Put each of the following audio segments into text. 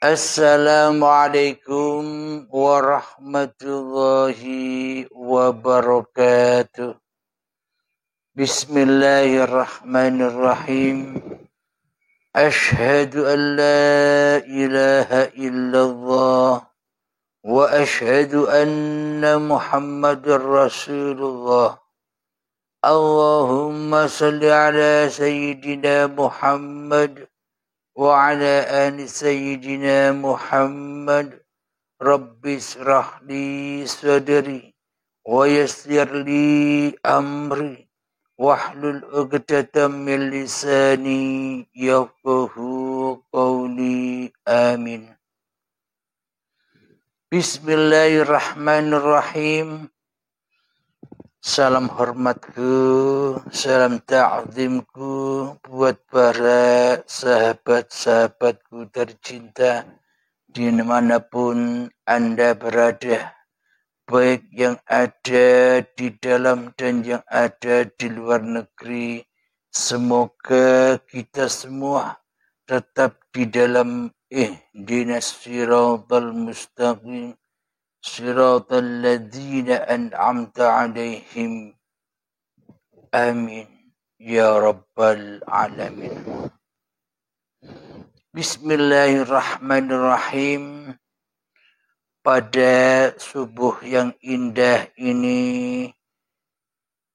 Assalamualaikum warahmatullahi wabarakatuh. Bismillahirrahmanirrahim. Ashhadu an la ilaha illallah wa ashhadu anna Muhammadar Rasulullah. Allahumma salli ala sayyidina Muhammad wa ala ali sayyidina Muhammad. Rabbi israh li sadri wa yassir li amri wahlul 'uqdatam min lisani yafqahu qawli. Amin. Bismillahirrahmanirrahim. Salam hormatku, salam ta'zimku buat para sahabat-sahabatku tercinta dimanapun Anda berada, baik yang ada di dalam dan yang ada di luar negeri. Semoga kita semua tetap di dalam ihdinas siratal mustaqim, siratal ladzina an'amta alaihim. Amin ya rabbal alamin. Bismillahirrahmanirrahim. Pada subuh yang indah ini,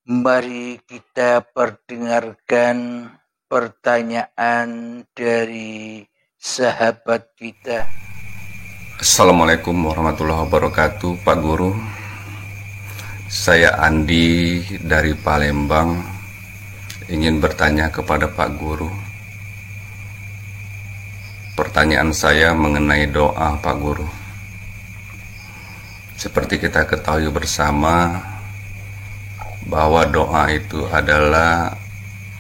mari kita perdengarkan pertanyaan dari sahabat kita. Assalamualaikum warahmatullahi wabarakatuh, Pak Guru. Saya Andi dari Palembang, ingin bertanya kepada Pak Guru. Pertanyaan saya mengenai doa, Pak Guru. Seperti kita ketahui bersama bahwa doa itu adalah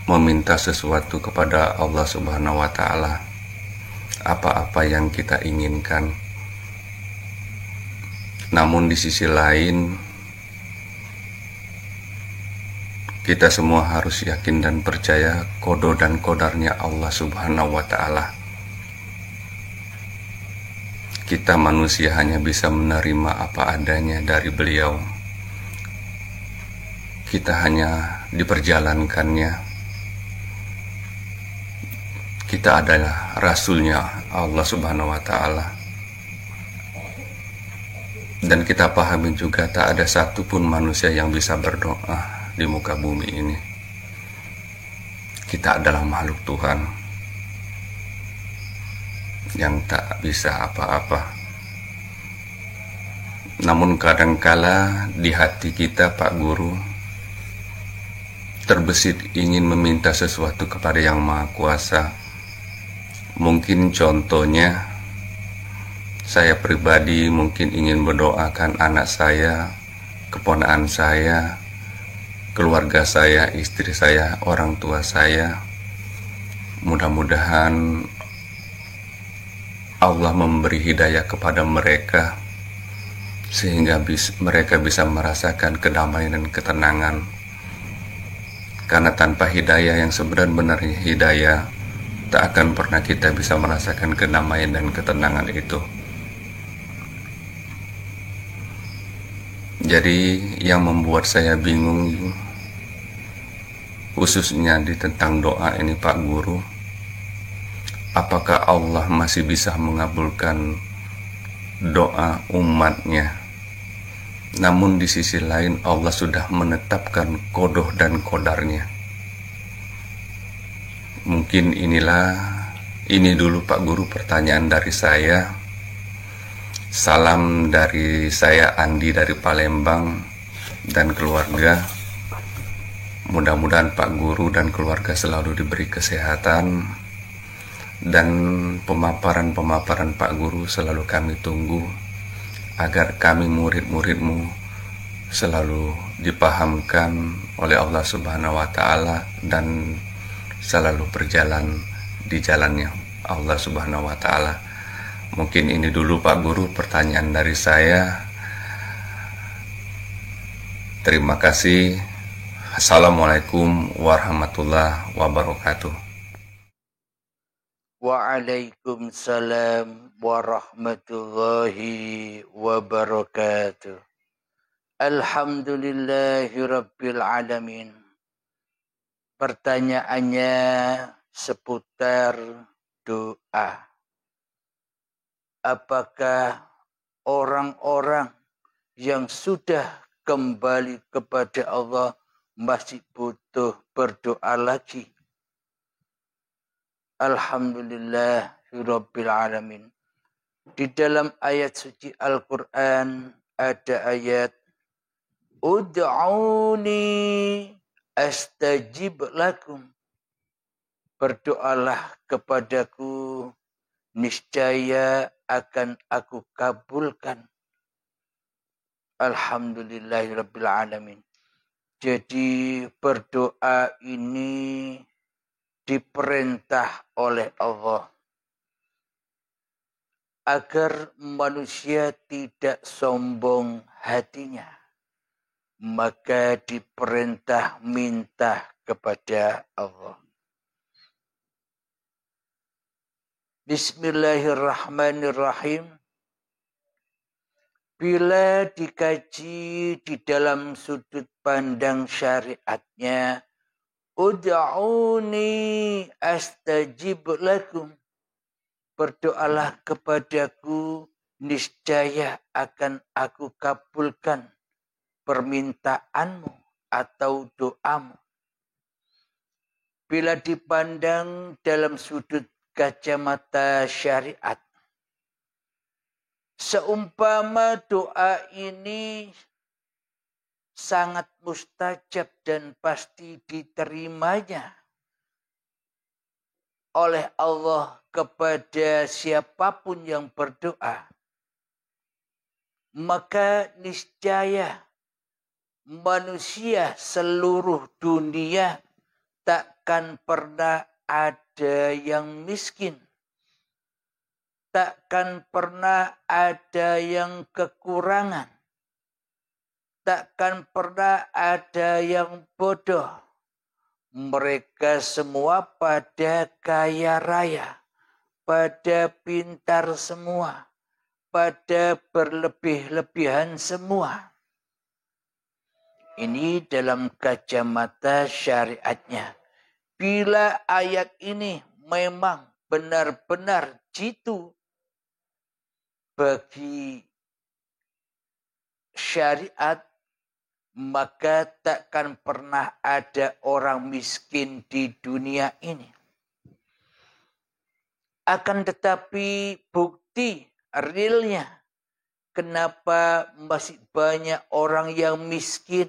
meminta sesuatu kepada Allah Subhanahu wa Ta'ala, apa-apa yang kita inginkan. Namun di sisi lain, kita semua harus yakin dan percaya qada dan qadarnya Allah Subhanahu wa Ta'ala. Kita manusia hanya bisa menerima apa adanya dari beliau. Kita hanya diperjalankannya. Kita adalah rasulnya Allah Subhanahu wa Ta'ala. Dan kita pahami juga tak ada satupun manusia yang bisa berdoa di muka bumi ini. Kita adalah makhluk Tuhan yang tak bisa apa-apa. Namun kadangkala di hati kita, Pak Guru, terbesit ingin meminta sesuatu kepada Yang Maha Kuasa. Mungkin contohnya, saya pribadi mungkin ingin mendoakan anak saya, keponakan saya, keluarga saya, istri saya, orang tua saya. Mudah-mudahan Allah memberi hidayah kepada mereka, sehingga mereka bisa merasakan kedamaian dan ketenangan. Karena tanpa hidayah yang sebenar-benarnya hidayah, tak akan pernah kita bisa merasakan kedamaian dan ketenangan itu. Jadi yang membuat saya bingung, khususnya di tentang doa ini, Pak Guru, apakah Allah masih bisa mengabulkan doa umatnya? Namun di sisi lain Allah sudah menetapkan qada dan qadarnya. Mungkin ini dulu Pak Guru pertanyaan dari saya. Salam dari saya Andi dari Palembang dan keluarga. Mudah-mudahan Pak Guru dan keluarga selalu diberi kesehatan, dan pemaparan-pemaparan Pak Guru selalu kami tunggu agar kami murid-muridmu selalu dipahamkan oleh Allah Subhanahu wa Ta'ala dan selalu berjalan di jalannya Allah Subhanahu wa Ta'ala. Mungkin ini dulu Pak Guru pertanyaan dari saya. Terima kasih. Assalamualaikum warahmatullahi wabarakatuh. Waalaikumsalam warahmatullahi wabarakatuh. Alhamdulillahirabbil alamin. Pertanyaannya seputar doa. Apakah orang-orang yang sudah kembali kepada Allah masih butuh berdoa lagi? Alhamdulillahirabbil alamin. Di dalam ayat suci Al-Quran ada ayat Ud'uni astajib lakum. Berdoalah kepadaku, niscaya akan aku kabulkan. Alhamdulillahirabbil alamin. Jadi berdoa ini diperintah oleh Allah agar manusia tidak sombong hatinya, maka diperintah minta kepada Allah. Bismillahirrahmanirrahim. Bila dikaji di dalam sudut pandang syariatnya, Ud'uni astajib lakum. Berdoalah kepadaku, niscaya akan aku kabulkan permintaanmu atau doamu. Bila dipandang dalam sudut kacamata syariat, seumpama doa ini sangat mustajab dan pasti diterimanya oleh Allah kepada siapapun yang berdoa, maka niscaya manusia seluruh dunia takkan pernah ada yang miskin, takkan pernah ada yang kekurangan, takkan pernah ada yang bodoh. Mereka semua pada kaya raya, pada pintar semua, pada berlebih-lebihan semua. Ini dalam kacamata syariatnya. Bila ayat ini memang benar-benar jitu bagi syariat, maka takkan pernah ada orang miskin di dunia ini. Akan tetapi bukti realnya, kenapa masih banyak orang yang miskin?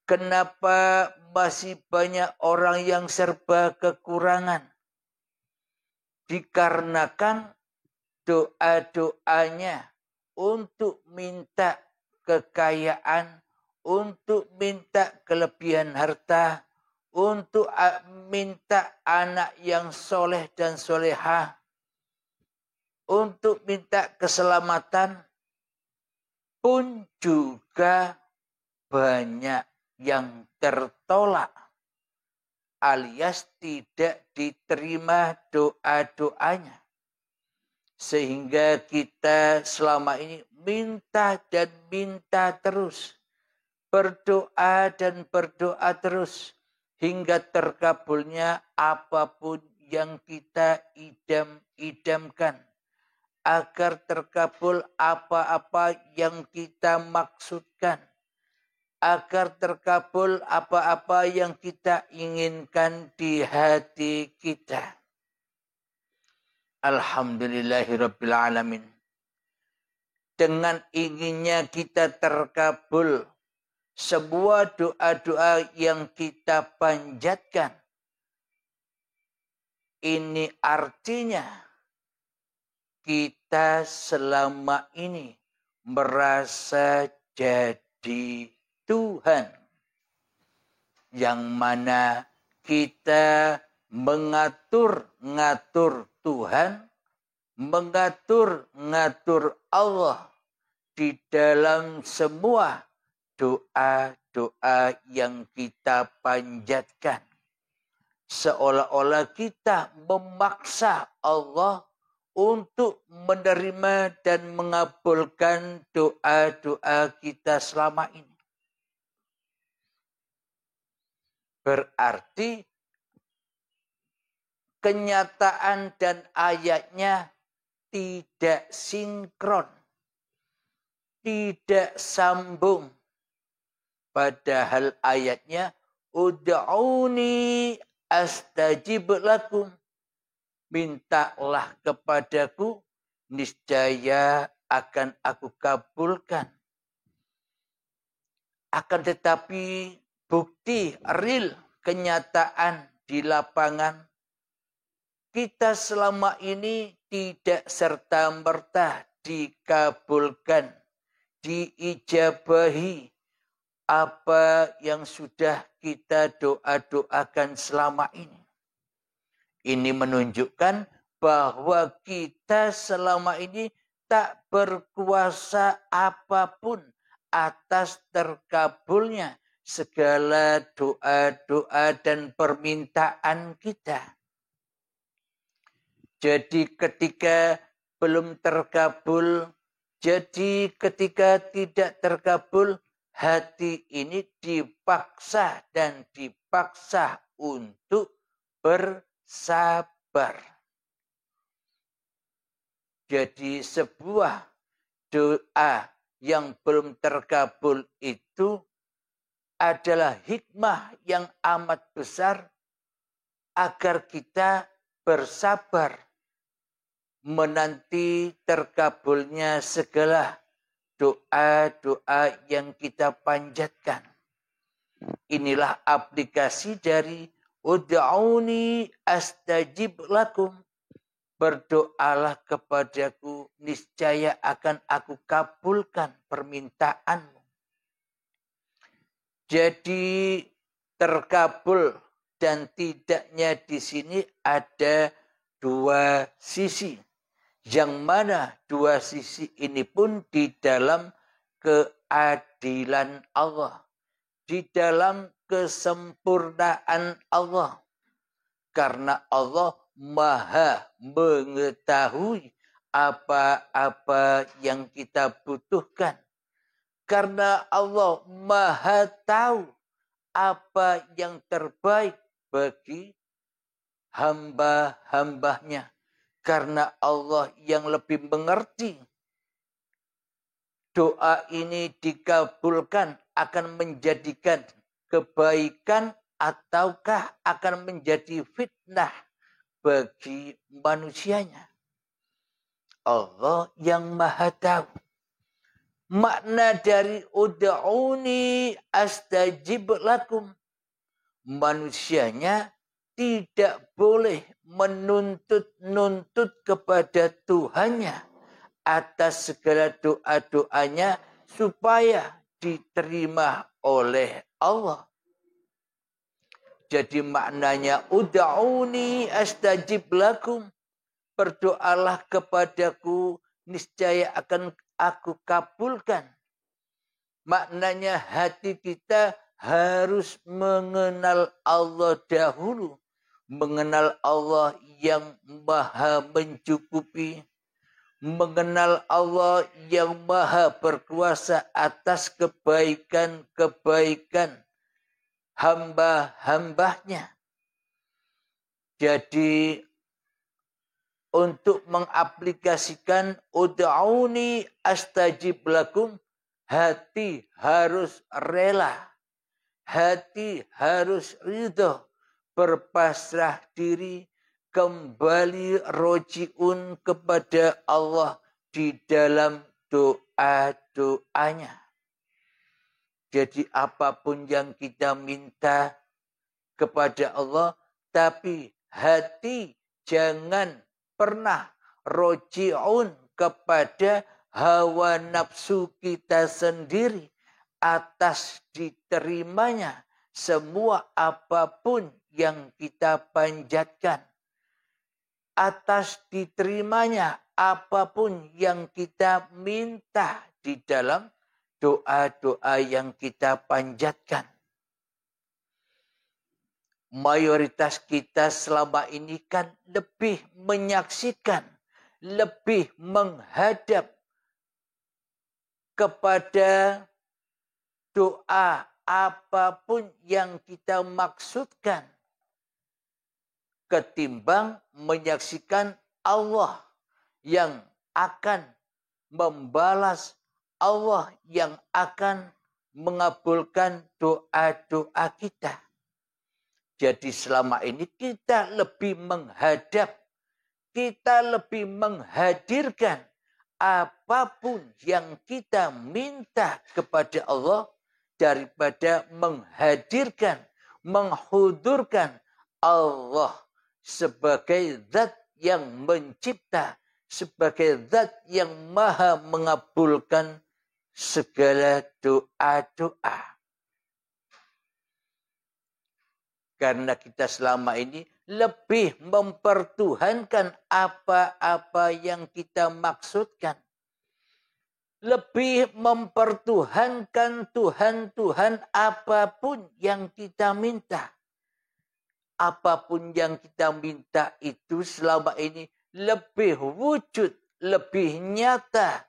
Kenapa masih banyak orang yang serba kekurangan? Dikarenakan doa-doanya untuk minta kekayaan, untuk minta kelebihan harta, untuk minta anak yang soleh dan solehah, untuk minta keselamatan, pun juga banyak yang tertolak alias tidak diterima doa-doanya. Sehingga kita selama ini minta dan minta terus, berdoa dan berdoa terus, hingga terkabulnya apapun yang kita idam-idamkan, agar terkabul apa-apa yang kita maksudkan, agar terkabul apa-apa yang kita inginkan di hati kita. Alhamdulillahirabbil alamin. Dengan inginnya kita terkabul sebuah doa-doa yang kita panjatkan, ini artinya kita selama ini merasa jadi Tuhan, yang mana kita mengatur-ngatur Tuhan, mengatur-ngatur Allah di dalam semua doa-doa yang kita panjatkan. seolah-olah kita memaksa Allah untuk menerima dan mengabulkan doa-doa kita selama ini. Berarti kenyataan dan ayatnya tidak sinkron, tidak sambung. Padahal ayatnya ud'uni astajib lakum. Mintalah kepadaku, niscaya akan aku kabulkan. Akan tetapi bukti real, kenyataan di lapangan, kita selama ini tidak serta-merta dikabulkan, diijabahi apa yang sudah kita doa-doakan selama ini. Ini menunjukkan bahwa kita selama ini tak berkuasa apapun atas terkabulnya segala doa-doa dan permintaan kita. Jadi ketika belum terkabul, jadi ketika tidak terkabul, hati ini dipaksa dan dipaksa untuk bersabar. Jadi sebuah doa yang belum terkabul itu adalah hikmah yang amat besar agar kita bersabar menanti terkabulnya segala doa-doa yang kita panjatkan. Inilah aplikasi dari ud'uni astajib lakum. Berdoalah kepadaku, niscaya akan aku kabulkan permintaanmu. Jadi terkabul dan tidaknya di sini ada dua sisi. Yang mana dua sisi ini pun di dalam keadilan Allah. Di dalam kesempurnaan Allah. Karena Allah Maha mengetahui apa-apa yang kita butuhkan. Karena Allah Maha tahu apa yang terbaik bagi hamba-hambanya. Karena Allah yang lebih mengerti. Doa ini dikabulkan akan menjadikan kebaikan ataukah akan menjadi fitnah bagi manusianya. Allah yang Maha tahu. Makna dari ud'uni astajib lakum. Manusianya tidak boleh menuntut-nuntut kepada Tuhannya atas segala doa-doanya supaya diterima oleh Allah. Jadi maknanya ud'uni astajib lakum. Berdoalah kepadaku, niscaya akan aku kabulkan. Maknanya hati kita harus mengenal Allah dahulu. Mengenal Allah yang Maha mencukupi. Mengenal Allah yang Maha berkuasa atas kebaikan-kebaikan hamba-hambanya. Jadi untuk mengaplikasikan ud'uni astajib lakum, hati harus rela, hati harus ridho, berpasrah diri, kembali roji'un kepada Allah di dalam doa-doanya. Jadi apapun yang kita minta kepada Allah, tapi hati jangan pernah roji'un kepada hawa nafsu kita sendiri atas diterimanya semua apapun yang kita panjatkan. Atas diterimanya apapun yang kita minta di dalam doa-doa yang kita panjatkan. mayoritas kita selama ini kan lebih menyaksikan, lebih menghadap kepada doa apapun yang kita maksudkan ketimbang menyaksikan Allah yang akan membalas, Allah yang akan mengabulkan doa-doa kita. Jadi selama ini kita lebih menghadap, kita lebih menghadirkan apapun yang kita minta kepada Allah daripada menghadirkan, menghudurkan Allah sebagai zat yang mencipta, sebagai zat yang maha mengabulkan segala doa-doa. Karena kita selama ini lebih mempertuhankan apa-apa yang kita maksudkan. Lebih mempertuhankan Tuhan-Tuhan apapun yang kita minta. Apapun yang kita minta itu selama ini lebih wujud, lebih nyata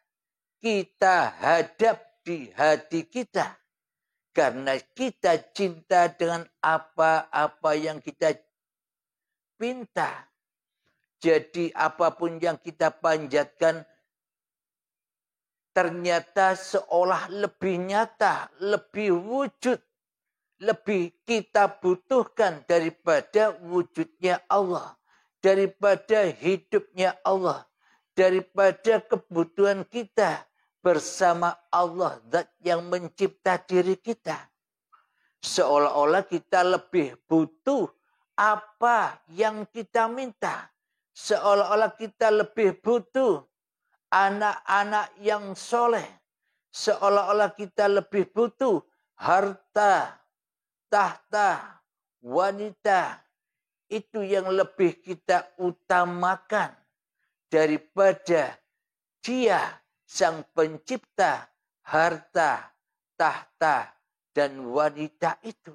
kita hadap di hati kita. Karena kita cinta dengan apa-apa yang kita minta. Jadi apapun yang kita panjatkan ternyata seolah lebih nyata, lebih wujud, lebih kita butuhkan daripada wujudnya Allah, daripada hidupnya Allah, daripada kebutuhan kita bersama Allah zat yang mencipta diri kita. Seolah-olah kita lebih butuh apa yang kita minta. Seolah-olah kita lebih butuh anak-anak yang soleh. Seolah-olah kita lebih butuh harta, tahta, wanita. Itu yang lebih kita utamakan daripada Dia Sang Pencipta harta, tahta, dan wanita itu.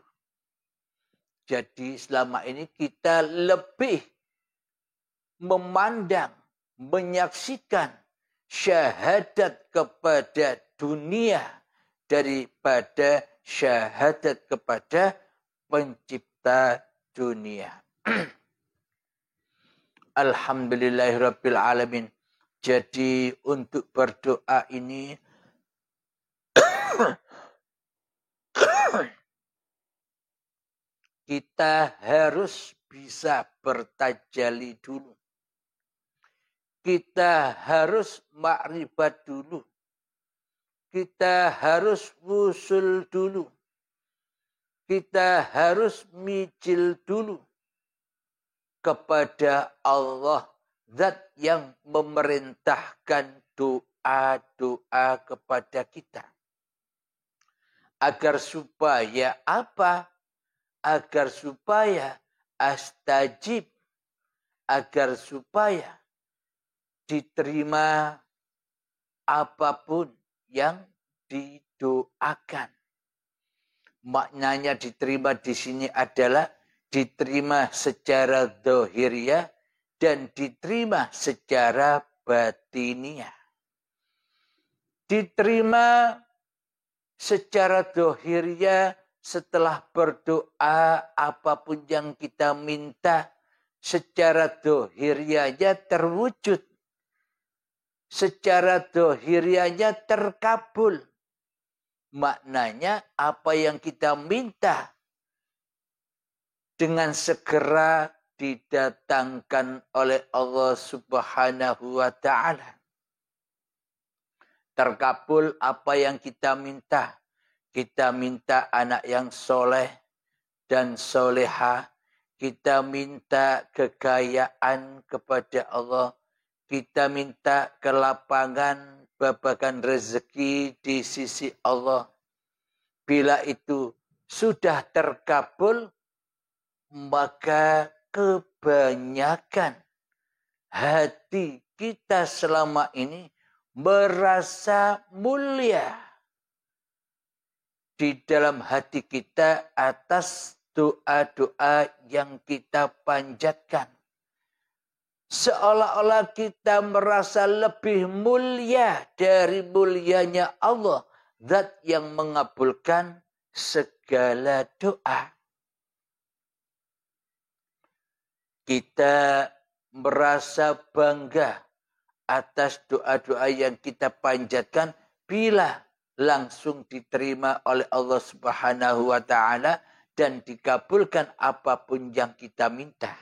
Jadi selama ini kita lebih memandang, menyaksikan syahadat kepada dunia daripada syahadat kepada Pencipta dunia. Alhamdulillahirabbil alamin. Jadi untuk berdoa ini kita harus bisa bertajalli dulu. Kita harus makrifat dulu. Kita harus wusul dulu. Kita harus mijil dulu kepada Allah zat yang memerintahkan doa-doa kepada kita. Agar supaya apa? Agar supaya astajib. Agar supaya diterima apapun yang didoakan. Maknanya diterima di sini adalah diterima secara zahiriyah dan diterima secara batiniah. Diterima secara zahiriyah setelah berdoa apapun yang kita minta secara zahiriyahnya terwujud. Secara zahiriyahnya terkabul. Maknanya apa yang kita minta dengan segera didatangkan oleh Allah Subhanahu wa ta'ala. Terkabul apa yang kita minta. Kita minta anak yang soleh dan soleha. Kita minta kekayaan kepada Allah. Kita minta kelapangan, babakan rezeki di sisi Allah. Bila itu sudah terkabul, maka kebanyakan hati kita selama ini merasa mulia di dalam hati kita atas doa-doa yang kita panjatkan. Seolah-olah kita merasa lebih mulia dari mulianya Allah, zat yang mengabulkan segala doa. Kita merasa bangga atas doa-doa yang kita panjatkan bila langsung diterima oleh Allah Subhanahu wa taala dan dikabulkan apapun yang kita minta.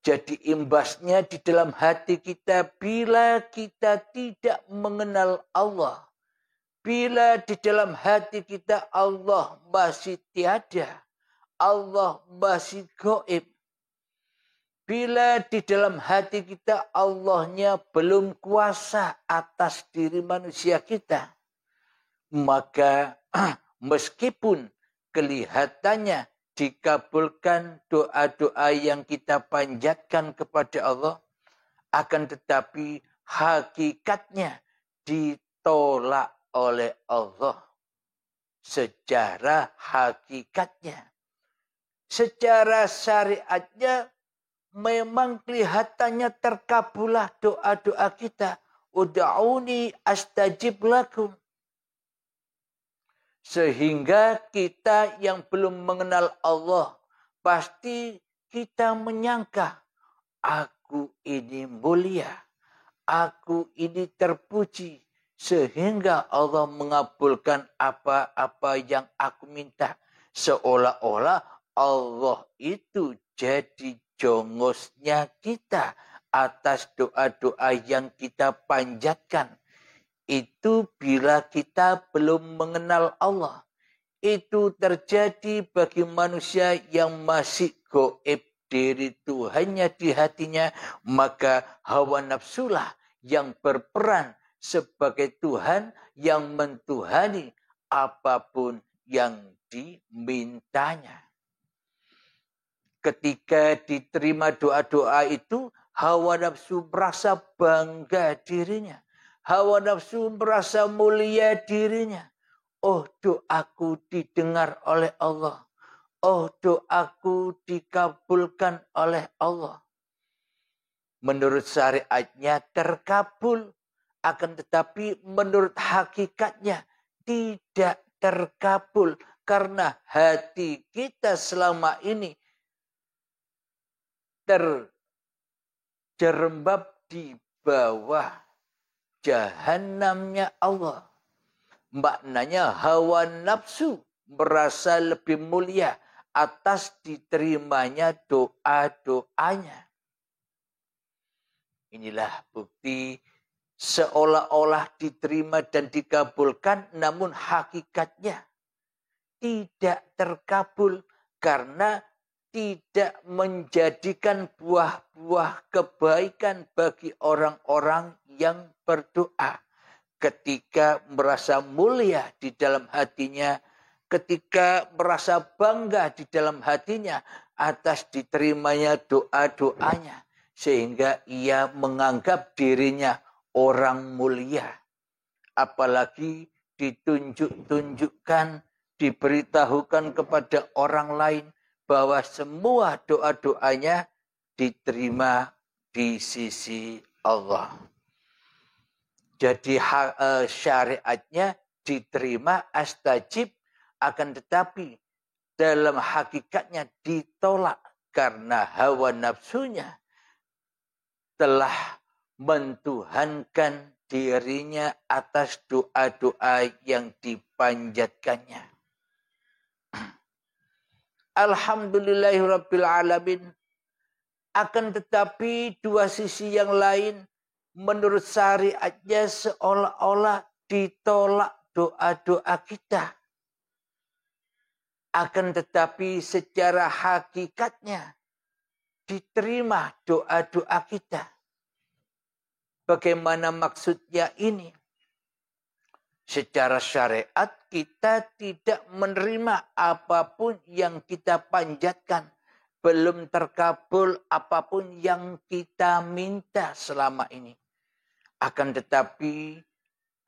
Jadi imbasnya di dalam hati kita bila kita tidak mengenal Allah. Bila di dalam hati kita Allah masih tiada. Allah masih gaib. Bila di dalam hati kita Allahnya belum kuasa atas diri manusia kita. Maka meskipun kelihatannya dikabulkan doa-doa yang kita panjatkan kepada Allah, akan tetapi hakikatnya ditolak oleh Allah secara hakikatnya. Secara syariatnya memang kelihatannya terkabulah doa-doa kita. Ud'auni astajib lakum. Sehingga kita yang belum mengenal Allah, pasti kita menyangka, aku ini mulia, aku ini terpuji, sehingga Allah mengabulkan apa-apa yang aku minta. Seolah-olah Allah itu jadi jongosnya kita atas doa-doa yang kita panjatkan. Itu bila kita belum mengenal Allah. Itu terjadi bagi manusia yang masih gaib diri Tuhannya di hatinya. Maka hawa nafsulah yang berperan sebagai Tuhan yang mentuhani apapun yang dimintanya. Ketika diterima doa-doa itu, hawa nafsu merasa bangga dirinya. Hawa nafsu merasa mulia dirinya. Oh, doaku didengar oleh Allah. Oh, doaku dikabulkan oleh Allah. Menurut syariatnya terkabul. Akan tetapi menurut hakikatnya tidak terkabul. Karena hati kita selama ini terjerembab di bawah Jahannamnya Allah. Maknanya hawa nafsu merasa lebih mulia atas diterimanya doa-doanya. Inilah bukti seolah-olah diterima dan dikabulkan, namun hakikatnya tidak terkabul karena tidak menjadikan buah-buah kebaikan bagi orang-orang yang berdoa. Ketika merasa mulia di dalam hatinya, ketika merasa bangga di dalam hatinya atas diterimanya doa-doanya, sehingga ia menganggap dirinya orang mulia. Apalagi ditunjuk-tunjukkan, diberitahukan kepada orang lain bahwa semua doa-doanya diterima di sisi Allah. Jadi syariatnya diterima astajib, akan tetapi dalam hakikatnya ditolak karena hawa nafsunya telah mentuhankan dirinya atas doa-doa yang dipanjatkannya. Alhamdulillahirabbil alamin. Akan tetapi dua sisi yang lain menurut syariatnya seolah-olah ditolak doa-doa kita. Akan tetapi secara hakikatnya diterima doa-doa kita. Bagaimana maksudnya ini? Secara syariat kita tidak menerima apapun yang kita panjatkan. Belum terkabul apapun yang kita minta selama ini. Akan tetapi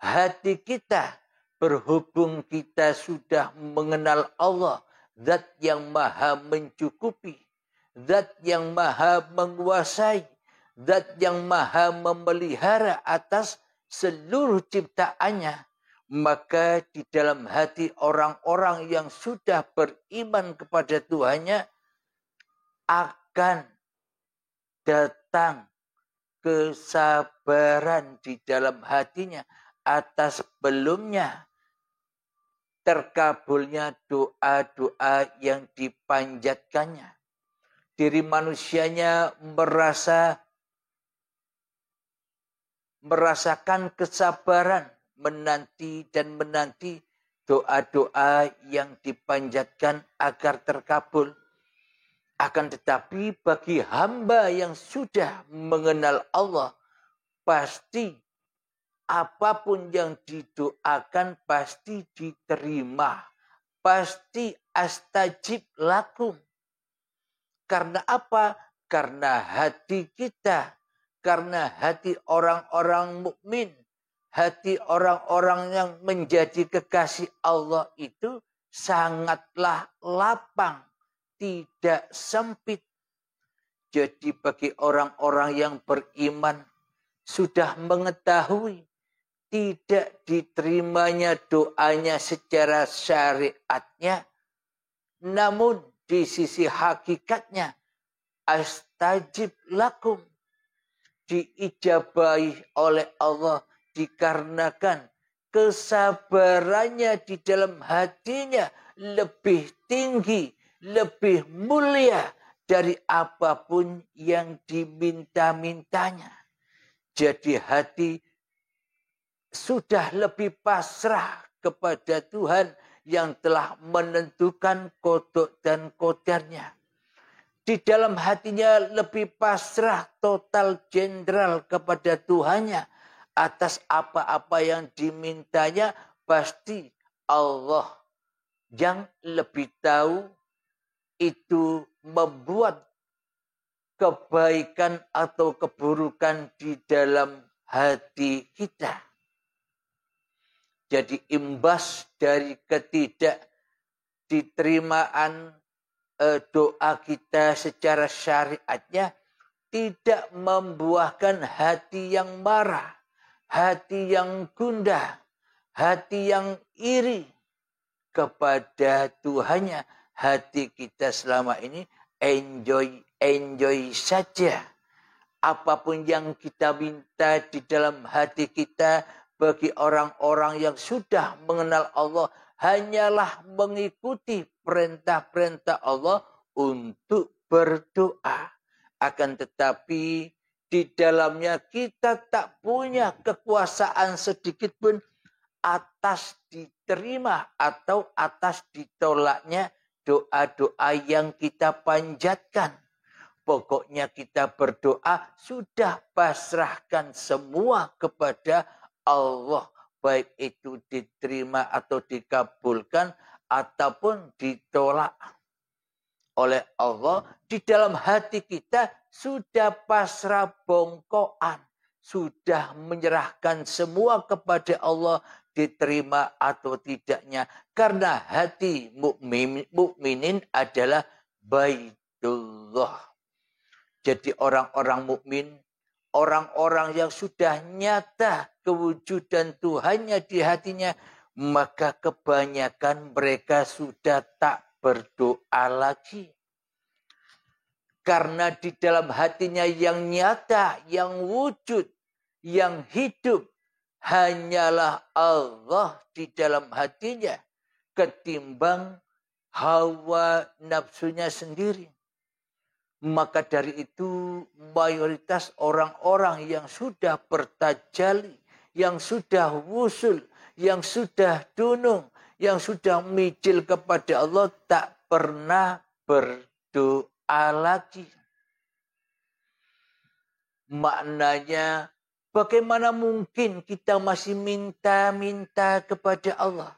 hati kita berhubung kita sudah mengenal Allah. zat yang maha mencukupi, zat yang maha menguasai, zat yang maha memelihara atas seluruh ciptaannya. Maka di dalam hati orang-orang yang sudah beriman kepada Tuhannya akan datang kesabaran di dalam hatinya atas belumnya terkabulnya doa-doa yang dipanjatkannya. Diri manusianya merasakan kesabaran menanti dan menanti doa-doa yang dipanjatkan agar terkabul. Akan tetapi bagi hamba yang sudah mengenal Allah, pasti apapun yang didoakan pasti diterima. Pasti astajib lakum. Karena apa? Karena hati kita, karena hati orang-orang mukmin, hati orang-orang yang menjadi kekasih Allah itu sangatlah lapang, tidak sempit. Jadi bagi orang-orang yang beriman sudah mengetahui tidak diterimanya doanya secara syariatnya, namun di sisi hakikatnya astajib lakum, diijabahi oleh Allah dikarenakan kesabarannya di dalam hatinya lebih tinggi, lebih mulia dari apapun yang diminta-mintanya. Jadi hati sudah lebih pasrah kepada Tuhan yang telah menentukan kodok dan kodarnya. Di dalam hatinya lebih pasrah total jenderal kepada Tuhannya. Atas apa-apa yang dimintanya pasti Allah yang lebih tahu itu membuat kebaikan atau keburukan di dalam hati kita. Jadi imbas dari ketidak diterimaan doa kita secara syariatnya tidak membuahkan hati yang marah, hati yang gundah, hati yang iri kepada Tuhannya. Hati kita selama ini enjoy saja. Apapun yang kita minta di dalam hati kita bagi orang-orang yang sudah mengenal Allah hanyalah mengikuti perintah-perintah Allah untuk berdoa. Akan tetapi di dalamnya kita tak punya kekuasaan sedikit pun atas diterima atau atas ditolaknya doa-doa yang kita panjatkan. Pokoknya kita berdoa sudah pasrahkan semua kepada Allah. Baik itu diterima atau dikabulkan ataupun ditolak oleh Allah. Di dalam hati kita sudah pasrah bongkoan. Sudah menyerahkan semua kepada Allah, diterima atau tidaknya. Karena hati mukminin adalah Baitullah. Jadi orang-orang mukmin, orang-orang yang sudah nyata kewujudan Tuhannya di hatinya, maka kebanyakan mereka sudah tak berdoa lagi. Karena di dalam hatinya yang nyata, yang wujud, yang hidup, hanyalah Allah di dalam hatinya ketimbang hawa nafsunya sendiri. Maka dari itu mayoritas orang-orang yang sudah bertajalli, yang sudah wusul, yang sudah dunung, yang sudah mijil kepada Allah tak pernah berdoa lagi. Maknanya bagaimana mungkin kita masih minta-minta kepada Allah?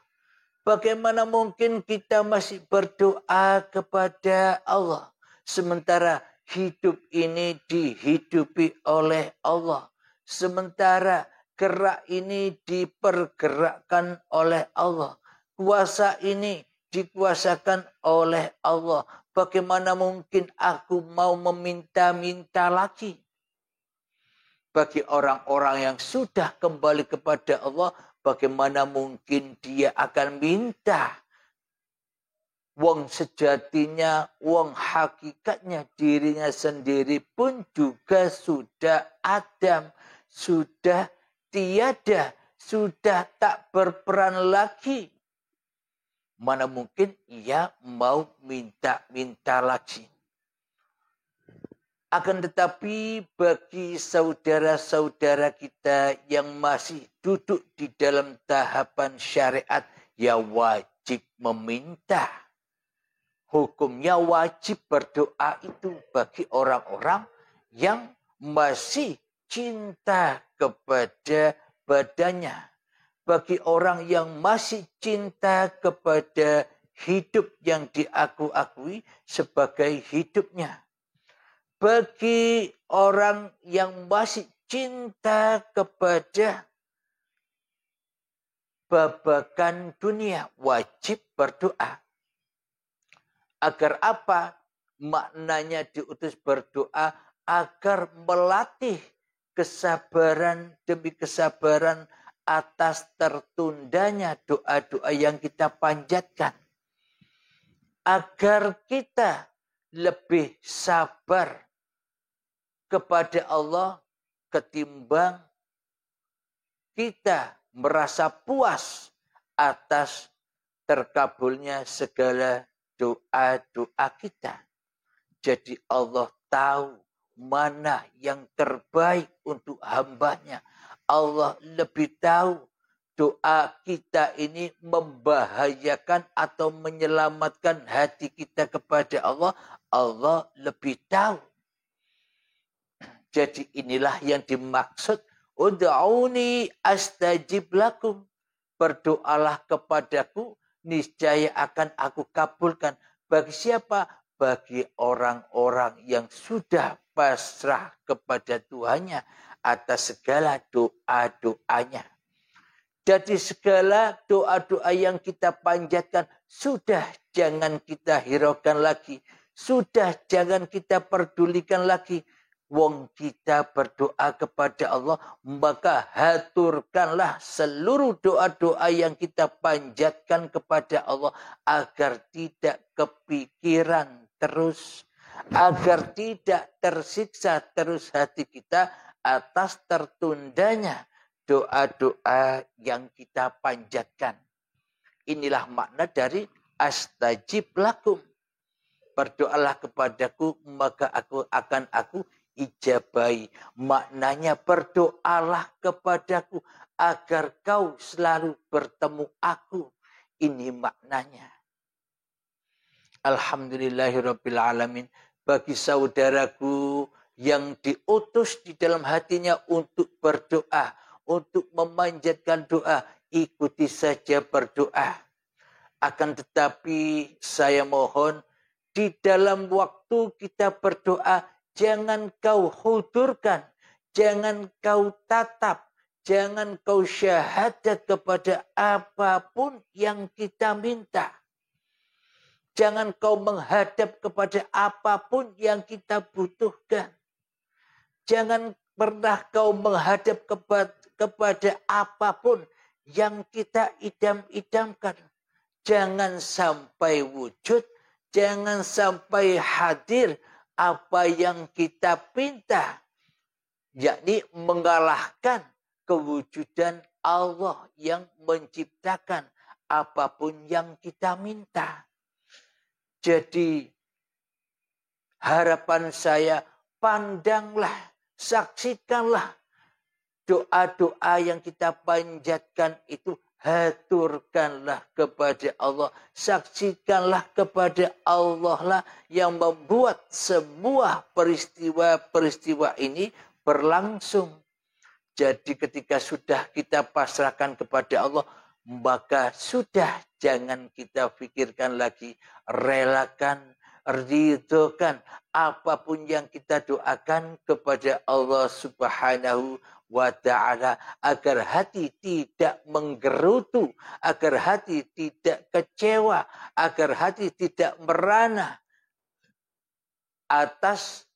Bagaimana mungkin kita masih berdoa kepada Allah? Sementara hidup ini dihidupi oleh Allah. Sementara gerak ini dipergerakkan oleh Allah. Kuasa ini dikuasakan oleh Allah. Bagaimana mungkin aku mau meminta-minta lagi? Bagi orang-orang yang sudah kembali kepada Allah, bagaimana mungkin dia akan minta? Wong sejatinya, wong hakikatnya dirinya sendiri pun juga sudah adam, sudah tiada, sudah tak berperan lagi. Mana mungkin ia mau minta-minta lagi. Akan tetapi bagi saudara-saudara kita yang masih duduk di dalam tahapan syariat, ya wajib meminta. Hukumnya wajib berdoa itu bagi orang-orang yang masih cinta kepada badannya. Bagi orang yang masih cinta kepada hidup yang diakui sebagai hidupnya. Bagi orang yang masih cinta kepada babakan dunia, wajib berdoa. Agar apa? Maknanya diutus berdoa agar melatih kesabaran demi kesabaran atas tertundanya doa-doa yang kita panjatkan. Agar kita lebih sabar kepada Allah ketimbang kita merasa puas atas terkabulnya segala doa-doa kita. Jadi Allah tahu mana yang terbaik untuk hambanya. Allah lebih tahu doa kita ini membahayakan atau menyelamatkan hati kita kepada Allah. Allah lebih tahu. Jadi inilah yang dimaksud ud'uni astajib lakum. Berdoalah kepadaku, niscaya akan aku kabulkan. Bagi siapa? Bagi orang-orang yang sudah pasrah kepada Tuhannya atas segala doa-doanya. Jadi segala doa-doa yang kita panjatkan sudah jangan kita hiraukan lagi. Sudah jangan kita pedulikan lagi. Wong kita berdoa kepada Allah, maka haturkanlah seluruh doa-doa yang kita panjatkan kepada Allah agar tidak kepikiran terus, agar tidak tersiksa terus hati kita atas tertundanya doa-doa yang kita panjatkan. Inilah makna dari astajib lakum. Berdoalah kepadaku, maka aku ijabai. Maknanya berdoalah kepadaku agar kau selalu bertemu aku. Ini maknanya. Alhamdulillahirrabbilalamin. Bagi saudaraku yang diutus di dalam hatinya untuk berdoa, untuk memanjatkan doa, ikuti saja berdoa. Akan tetapi saya mohon di dalam waktu kita berdoa, jangan kau hudurkan, jangan kau tatap, jangan kau syahadat kepada apapun yang kita minta. Jangan kau menghadap kepada apapun yang kita butuhkan. Jangan pernah kau menghadap kepada apapun yang kita idam-idamkan. Jangan sampai wujud, jangan sampai hadir apa yang kita pinta, yakni mengalahkan kewujudan Allah yang menciptakan apapun yang kita minta. Jadi harapan saya, pandanglah, saksikanlah doa-doa yang kita panjatkan itu, haturkanlah kepada Allah. Saksikanlah kepada Allah lah yang membuat semua peristiwa-peristiwa ini berlangsung. Jadi ketika sudah kita pasrahkan kepada Allah, maka sudah jangan kita pikirkan lagi. Relakan ridhokan apapun yang kita doakan kepada Allah Subhanahu wa ta'ala, agar hati tidak menggerutu, agar hati tidak kecewa, agar hati tidak merana atas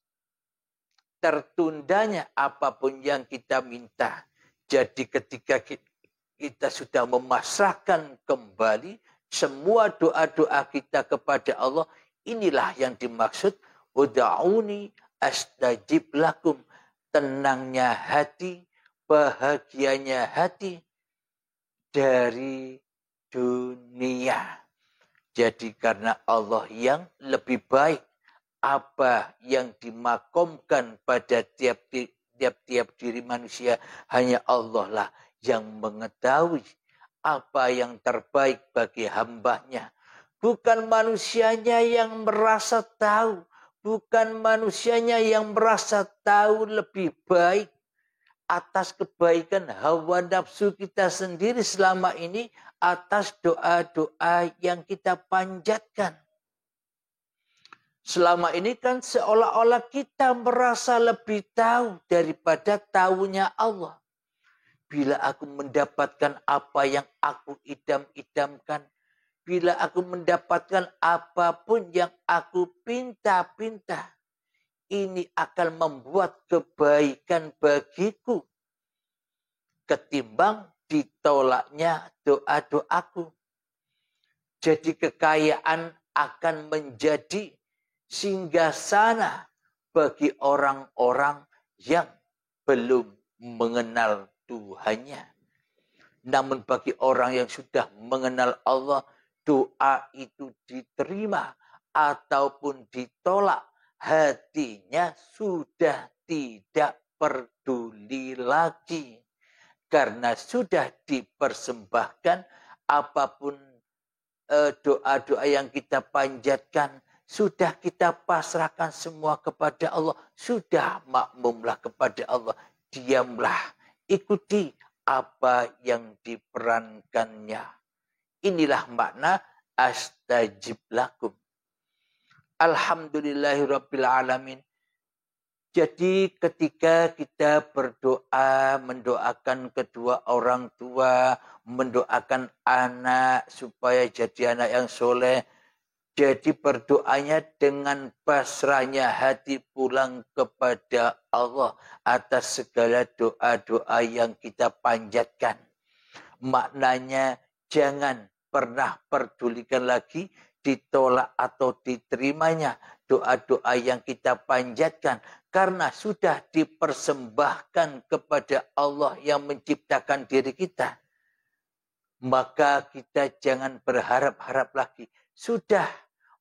tertundanya apapun yang kita minta. Jadi ketika kita sudah memasrahkan kembali semua doa-doa kita kepada Allah, inilah yang dimaksud ud'auni astajib lakum. Tenangnya hati, bahagianya hati dari dunia. Jadi karena Allah yang lebih baik, apa yang dimakomkan pada tiap-tiap diri manusia, hanya Allah lah yang mengetahui apa yang terbaik bagi hambanya. Bukan manusianya yang merasa tahu, bukan manusianya yang merasa tahu lebih baik atas kebaikan hawa nafsu kita sendiri selama ini, atas doa-doa yang kita panjatkan. Selama ini kan seolah-olah kita merasa lebih tahu daripada tahunya Allah. Bila aku mendapatkan apa yang aku idam-idamkan, bila aku mendapatkan apapun yang aku pinta-pinta, ini akan membuat kebaikan bagiku ketimbang ditolaknya doa-doaku. Jadi kekayaan akan menjadi singgasana bagi orang-orang yang belum mengenal Tuhannya. Namun bagi orang yang sudah mengenal Allah, doa itu diterima ataupun ditolak, hatinya sudah tidak peduli lagi. Karena sudah dipersembahkan apapun doa-doa yang kita panjatkan, sudah kita pasrahkan semua kepada Allah. Sudah makmumlah kepada Allah. Diamlah, ikuti apa yang diperankannya. Inilah makna astajib lakum. Alhamdulillahirabbil alamin. Jadi ketika kita berdoa, mendoakan kedua orang tua, mendoakan anak supaya jadi anak yang soleh, jadi berdoanya dengan pasrahnya hati pulang kepada Allah atas segala doa-doa yang kita panjatkan. Maknanya jangan pernah pedulikan lagi ditolak atau diterimanya doa-doa yang kita panjatkan, karena sudah dipersembahkan kepada Allah yang menciptakan diri kita. Maka kita jangan berharap-harap lagi. Sudah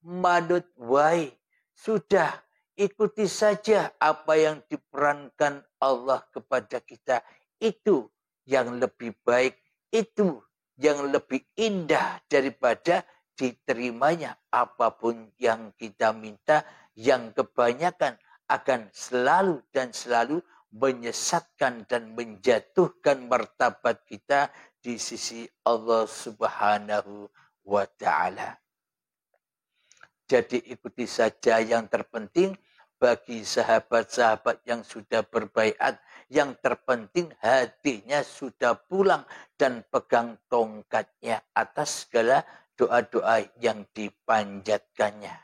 manut wae, sudah ikuti saja apa yang diperankan Allah kepada kita. Itu yang lebih baik, itu yang lebih indah daripada diterimanya apapun yang kita minta, yang kebanyakan akan selalu dan selalu menyesatkan dan menjatuhkan martabat kita di sisi Allah Subhanahu wa ta'ala. Jadi ikuti saja yang terpenting bagi sahabat-sahabat yang sudah berbaiat. Yang terpenting hatinya sudah pulang dan pegang tongkatnya atas segala doa-doa yang dipanjatkannya.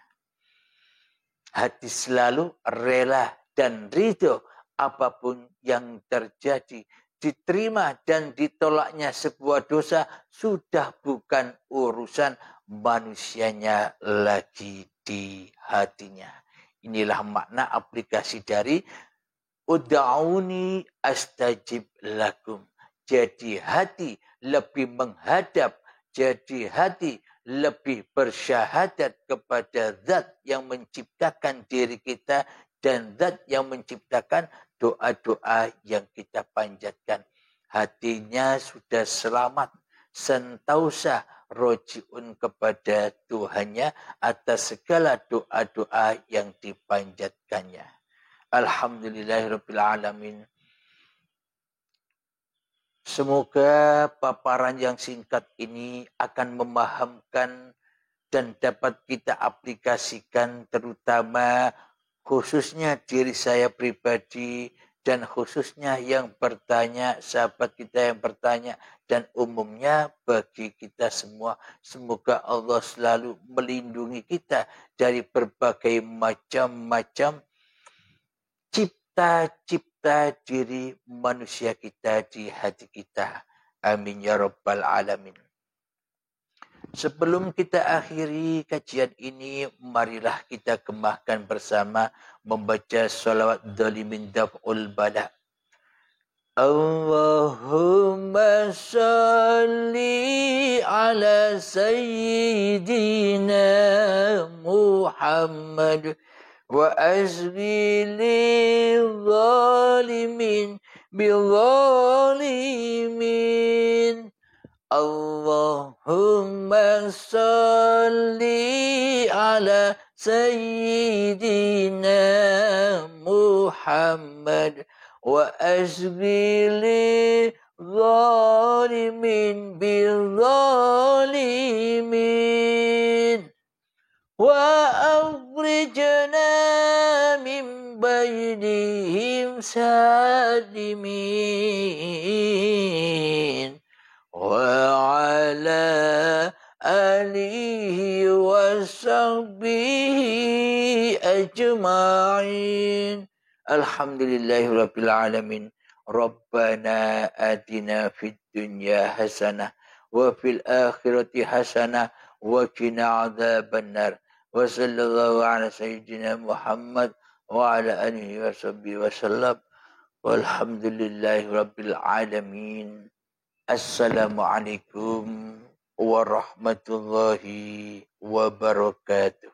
Hati selalu rela dan ridho apapun yang terjadi. Diterima dan ditolaknya sebuah dosa sudah bukan urusan manusianya lagi di hatinya. Inilah makna aplikasi dari ud'auni astajib lakum. Jadi hati lebih menghadap, jadi hati lebih bersyahadat kepada zat yang menciptakan diri kita dan zat yang menciptakan doa-doa yang kita panjatkan. Hatinya sudah selamat, sentausa rojiun kepada Tuhannya atas segala doa-doa yang dipanjatkannya. Alhamdulillahirabbil alamin. Semoga paparan yang singkat ini akan memahamkan dan dapat kita aplikasikan, terutama khususnya diri saya pribadi dan khususnya yang bertanya, sahabat kita yang bertanya, dan umumnya bagi kita semua. Semoga Allah selalu melindungi kita dari berbagai macam-macam cipta-cipta diri manusia kita di hati kita. Amin ya rabbal alamin. Sebelum kita akhiri kajian ini, marilah kita gemahkan bersama membaca salawat dhalimin daf'ul bala. Allahumma salli ala sayyidina Muhammad wa azghil zalimin bil zalimin. Allahumma salli ala sayyidina Muhammad wa azghil zalimin bil zalimin wa akhrijna min bainihim salimin wa ala alihi wa sahbihi ajma'in. Alhamdulillahi rabbil alamin. Rabbana atina fid dunya hasanah wa fil akhirati hasanah wa qina adzabannar. Wa sallallahu ala sayyidina Muhammad wa ala alihi wa sahbihi wasallam. Walhamdulillahi rabbil alamin. Assalamualaikum warahmatullahi wabarakatuh.